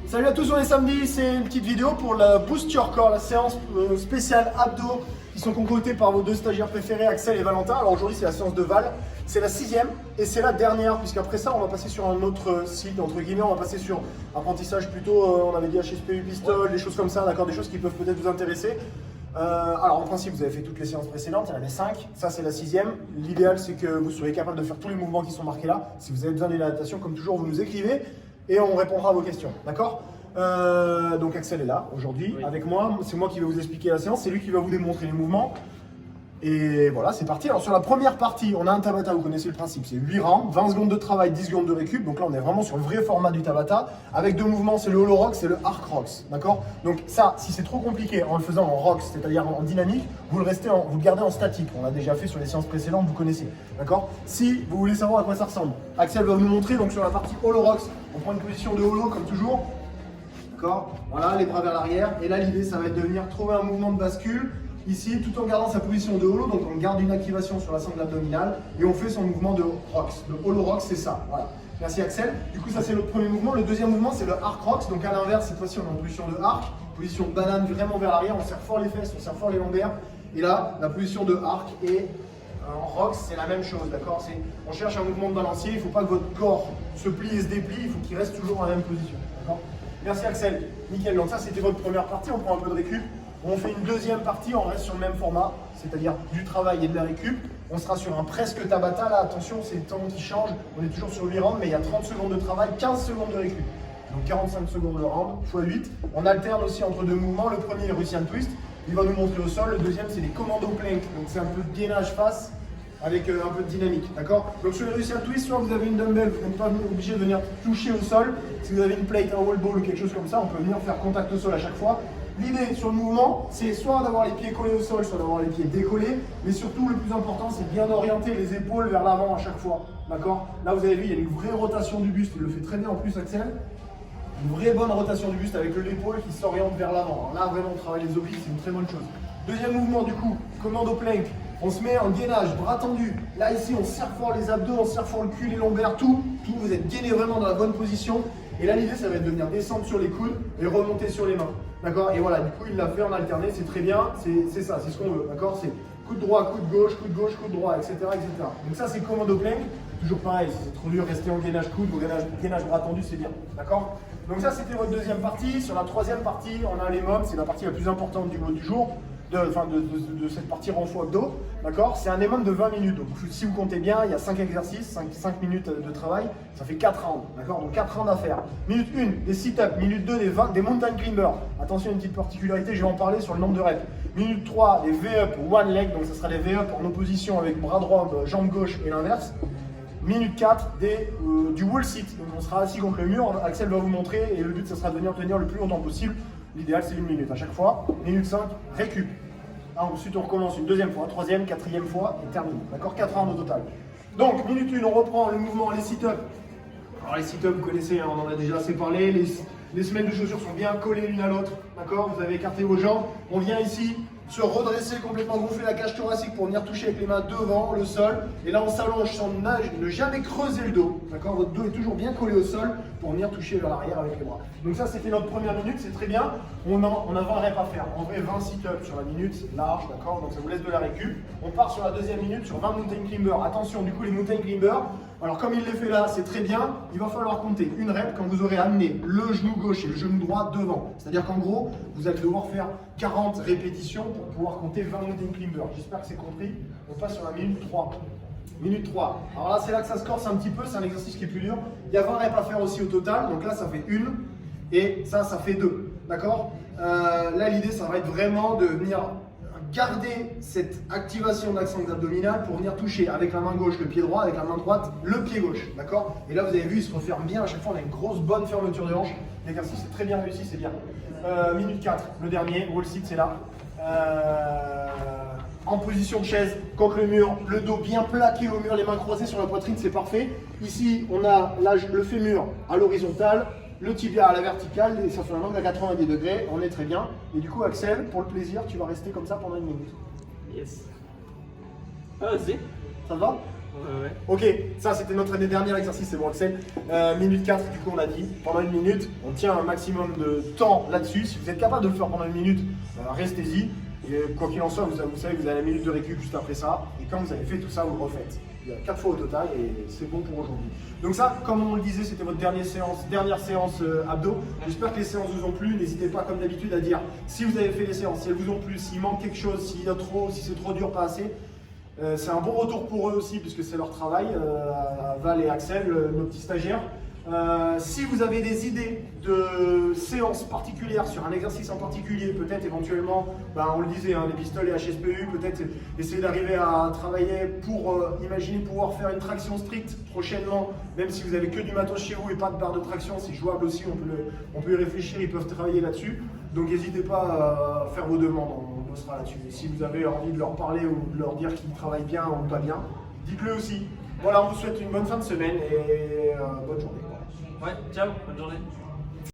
Salut à tous, on est samedi, c'est une petite vidéo pour la Boost Your Core, la séance spéciale abdos qui sont concoctées par vos deux stagiaires préférés, Axel et Valentin. Alors aujourd'hui c'est la séance de Val, c'est la 6e et c'est la dernière puisqu'après ça on va passer sur un autre site, entre guillemets, on va passer sur apprentissage plutôt, on avait dit HSPU pistol, des choses comme ça, d'accord, des choses qui peuvent peut-être vous intéresser. Alors en principe vous avez fait toutes les séances précédentes, il y en avait 5, ça c'est la 6e. L'idéal c'est que vous soyez capable de faire tous les mouvements qui sont marqués là. Si vous avez besoin d'une adaptation, comme toujours, vous nous écrivez et on répondra à vos questions, d'accord? Donc Axel est là aujourd'hui avec moi, c'est moi qui vais vous expliquer la séance, c'est lui qui va vous démontrer les mouvements. Et voilà, c'est parti. Alors sur la première partie, on a un Tabata, vous connaissez le principe, c'est 8 rounds, 20 secondes de travail, 10 secondes de récup. Donc là on est vraiment sur le vrai format du Tabata, avec deux mouvements, c'est le Hollow Rocks et le Arc Rocks, d'accord? Donc ça, si c'est trop compliqué en le faisant en Rocks, c'est-à-dire en dynamique, vous le gardez en statique. On l'a déjà fait sur les séances précédentes, vous connaissez, d'accord? Si vous voulez savoir à quoi ça ressemble, Axel va vous montrer. Donc sur la partie Hollow Rocks, on prend une position de Hollow comme toujours, d'accord? Voilà, les bras vers l'arrière. Et là l'idée, ça va être de venir trouver un mouvement de bascule ici, tout en gardant sa position de hollow, donc on garde une activation sur la sangle abdominale et on fait son mouvement de rocks. Le hollow rocks, c'est ça. Voilà. Merci Axel. Du coup, ça c'est notre premier mouvement. Le deuxième mouvement, c'est le arc rocks. Donc à l'inverse, cette fois-ci, on est en position de arc, position de banane vraiment vers l'arrière. On serre fort les fesses, on serre fort les lombaires. Et là, la position de arc et en rocks, c'est la même chose, d'accord? On cherche un mouvement de balancier. Il ne faut pas que votre corps se plie et se déplie. Il faut qu'il reste toujours dans la même position, d'accord? Merci Axel. Nickel. Donc ça, c'était votre première partie. On prend un peu de récup. On fait une deuxième partie, on reste sur le même format, c'est-à-dire du travail et de la récup. On sera sur un presque Tabata, là attention, c'est le temps qui change, on est toujours sur 8 rounds, mais il y a 30 secondes de travail, 15 secondes de récup. Donc 45 secondes le round, x 8. On alterne aussi entre deux mouvements, le premier est Russian Twist, il va nous montrer au sol, le deuxième c'est les commando plank, donc c'est un peu de gainage face avec un peu de dynamique, d'accord? Donc sur le Russian Twist, soit vous avez une dumbbell, vous n'êtes pas obligé de venir toucher au sol. Si vous avez une plate, un wall ball ou quelque chose comme ça, on peut venir faire contact au sol à chaque fois. L'idée sur le mouvement, c'est soit d'avoir les pieds collés au sol, soit d'avoir les pieds décollés, mais surtout le plus important, c'est bien orienter les épaules vers l'avant à chaque fois, d'accord? Là vous avez vu, il y a une vraie rotation du buste, il le fait très bien en plus Axel. Une vraie bonne rotation du buste avec l'épaule qui s'oriente vers l'avant. Là vraiment on travaille les obliques, c'est une très bonne chose. Deuxième mouvement du coup, commando plank. On se met en gainage, bras tendus. Là ici on serre fort les abdos, on serre fort le cul, les lombaires, tout, vous êtes gainé vraiment dans la bonne position. Et là l'idée ça va être de venir descendre sur les coudes et remonter sur les mains. D'accord? Et voilà, du coup il l'a fait en alterné, c'est très bien, c'est ça, c'est ce qu'on veut. D'accord? C'est coude droit, coude gauche, coude droit, etc. etc. Donc ça c'est commando plank. Toujours pareil, si c'est trop dur, restez en gainage coude ou gainage bras tendu, c'est bien. D'accord? Donc ça c'était votre deuxième partie. Sur la troisième partie, on a les mômes, c'est la partie la plus importante du jour. De cette partie renfort abdos, d'accord? C'est un EMOM de 20 minutes, donc si vous comptez bien, il y a 5 exercices, 5 minutes de travail, ça fait 4 rounds, d'accord? Donc 4 rounds à faire. Minute 1, des sit-ups, minute 2, des mountain climbers. Attention, une petite particularité, je vais en parler sur le nombre de reps. Minute 3, des V-up one leg, donc ce sera des V-up en opposition avec bras droit, jambe gauche et l'inverse. Minute 4, du wall sit, donc on sera assis contre le mur, Axel va vous montrer, et le but, ce sera de venir tenir le plus longtemps possible. L'idéal, c'est 1 minute à chaque fois. Minute 5, récup. Ensuite, on recommence une deuxième fois, troisième, quatrième fois et termine. D'accord? 4 rounds au total. Donc, minute 1, on reprend le mouvement, les sit-ups. Alors, les sit-ups, vous connaissez, hein, on en a déjà assez parlé. Les semelles de chaussures sont bien collées l'une à l'autre. D'accord? Vous avez écarté vos jambes. On vient ici se redresser, complètement gonfler la cage thoracique pour venir toucher avec les mains devant le sol. Et là, on s'allonge sans ne jamais creuser le dos. D'accord? Votre dos est toujours bien collé au sol pour venir toucher vers l'arrière avec les bras. Donc ça, c'était notre première minute, c'est très bien. On a 20 reps à faire. En vrai, 20 sit-ups sur la minute, large, d'accord? Donc ça vous laisse de la récup. On part sur la deuxième minute sur 20 mountain climbers. Attention, du coup, les mountain climbers, alors comme il les fait là, c'est très bien. Il va falloir compter une rep quand vous aurez amené le genou gauche et le genou droit devant. C'est-à-dire qu'en gros, vous allez devoir faire 40 répétitions pour pouvoir compter 20 mountain climbers. J'espère que c'est compris. On passe sur la minute 3. Minute 3. Alors là, c'est là que ça se corse un petit peu, c'est un exercice qui est plus dur. Il y a 20 reps à faire aussi au total, donc là, ça fait 1 et ça fait 2. D'accord? Là, l'idée, ça va être vraiment de venir garder cette activation d'axe abdominal pour venir toucher avec la main gauche le pied droit, avec la main droite le pied gauche. D'accord? Et là, vous avez vu, il se referme bien. À chaque fois, on a une grosse bonne fermeture de hanche. L'exercice est très bien réussi, c'est bien. Minute 4, le dernier, wall sit, c'est là. En position de chaise contre le mur, le dos bien plaqué au mur, les mains croisées sur la poitrine, c'est parfait. Ici, on a le fémur à l'horizontale, le tibia à la verticale, et ça fait un angle à 90 degrés, on est très bien. Et du coup, Axel, pour le plaisir, tu vas rester comme ça pendant 1 minute. Yes. Ah, vas-y. Ça te va? Ouais. Ok, ça c'était notre dernier exercice, c'est bon Axel. Minute 4, du coup on a dit, pendant une minute, on tient un maximum de temps là-dessus. Si vous êtes capable de le faire pendant une minute, restez-y. Et quoi qu'il en soit, vous savez, vous avez la minute de récup juste après ça. Et quand vous avez fait tout ça, vous le refaites. Il y a 4 fois au total et c'est bon pour aujourd'hui. Donc ça, comme on le disait, c'était votre dernière séance abdos. J'espère que les séances vous ont plu. N'hésitez pas, comme d'habitude, à dire si vous avez fait les séances, si elles vous ont plu, s'il manque quelque chose, s'il y a trop, si c'est trop dur, pas assez. C'est un bon retour pour eux aussi, puisque c'est leur travail, Val et Axel, nos petits stagiaires. Si vous avez des idées de séances particulières sur un exercice en particulier, peut-être éventuellement, on le disait, les pistolets HSPU, peut-être essayer d'arriver à travailler pour imaginer pouvoir faire une traction stricte prochainement, même si vous avez que du matos chez vous et pas de barre de traction, c'est jouable aussi, on peut y réfléchir, ils peuvent travailler là-dessus. Donc n'hésitez pas à faire vos demandes, on bossera là-dessus. Et si vous avez envie de leur parler ou de leur dire qu'ils travaillent bien ou pas bien, dites-le aussi. Voilà, on vous souhaite une bonne fin de semaine et bonne journée. Ouais, ciao, bonne journée.